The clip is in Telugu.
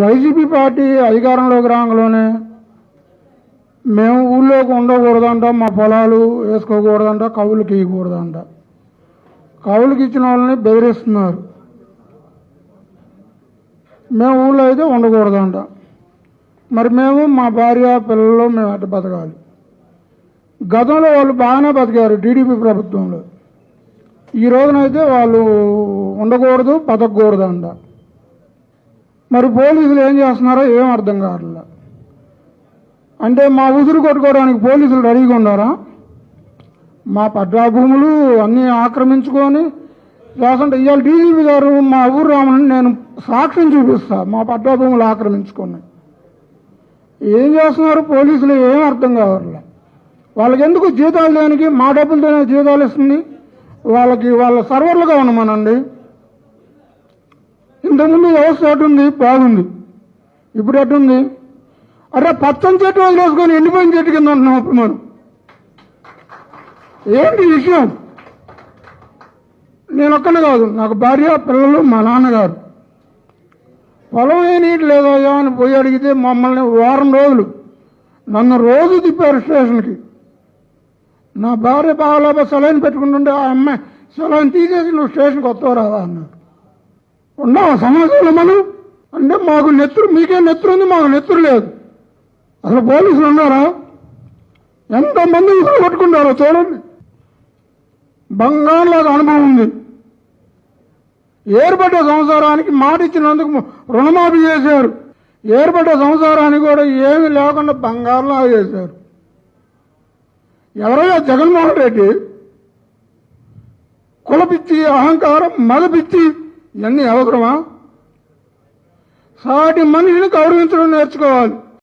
వైసీపీ పార్టీ అధికారంలోకి రాగానే మేము ఊళ్ళోకి ఉండకూడదంట, మా పొలాలు వేసుకోకూడదంట, కవులకి ఇవ్వకూడదంట. కవులకి ఇచ్చిన వాళ్ళని బెదిరిస్తున్నారు. మేము ఊళ్ళో అయితే ఉండకూడదంట. మరి మేము మా భార్య పిల్లలు మేము అట్ట బతకాలి. గతంలో వాళ్ళు బాగానే బతికారు టీడీపీ ప్రభుత్వంలో. ఈ రోజునైతే వాళ్ళు ఉండకూడదు, బతకూడదంట. మరి పోలీసులు ఏం చేస్తున్నారో ఏం అర్థం కావట్లేదు. అంటే మా ఉసురు కొట్టుకోవడానికి పోలీసులు రెడీగా ఉన్నారా? మా పట్టా భూములు అన్నీ ఆక్రమించుకొని చేస్తుంటే ఇవాళ డీజీపీ గారు మా ఊరు రామని నేను సాక్ష్యం చూపిస్తా, మా పట్టా భూములు ఆక్రమించుకున్నాయి. ఏం చేస్తున్నారు పోలీసులు ఏం అర్థం కావట్లేదు. వాళ్ళకి ఎందుకు జీతాలు దేనికి? మా డబ్బులతోనే జీతాలు ఇస్తుంది. వాళ్ళకి వాళ్ళ సర్వర్లుగా ఉండమనండి. ఇంతకుముందు వ్యవస్థ ఎటుంది? బాగుంది. ఇప్పుడు ఎటుంది? అరే పచ్చని చెట్టు వదిలేసుకొని ఎండిపోయిన చెట్టు కింద ఉంటున్నాం. అప్పుడు మనం ఏంటి విషయం? నేను ఒక్కనే కాదు, నాకు భార్య పిల్లలు మా నాన్నగారు. పొలం ఏ నీటి లేదయ్యా అని పోయి అడిగితే మమ్మల్ని వారం రోజులు నన్ను రోజు తిప్పారు స్టేషన్కి. నా భార్య బాగా సెలైన్ పెట్టుకుంటుంటే ఆ అమ్మాయి సెలైన్ తీసేసి నువ్వు స్టేషన్కి వస్తావు రావా అన్నాడు. ఉన్నావా సమాజంలో మనం? అంటే మాకు నెత్తురు, మీకే నెత్తురు ఉంది, మాకు నెత్తురు లేదు. అసలు పోలీసులు ఉన్నారా? ఎంతమంది ఉసురు పట్టుకుంటారో చూడండి. బంగారులాగా అనుభవం ఉంది. ఏర్పడ్డ సంవత్సరానికి మాట ఇచ్చినందుకు రుణమాఫీ చేశారు. ఏర్పడ్డ సంవత్సరానికి కూడా ఏమీ లేకుండా బంగారులాగా చేశారు. ఎవరైనా జగన్మోహన్ రెడ్డి కులపిచ్చి, అహంకారం, మగపిచ్చి ఇవన్నీ అవసరమా? సాటి మనిషిని గౌరవించడం నేర్చుకోవాలి.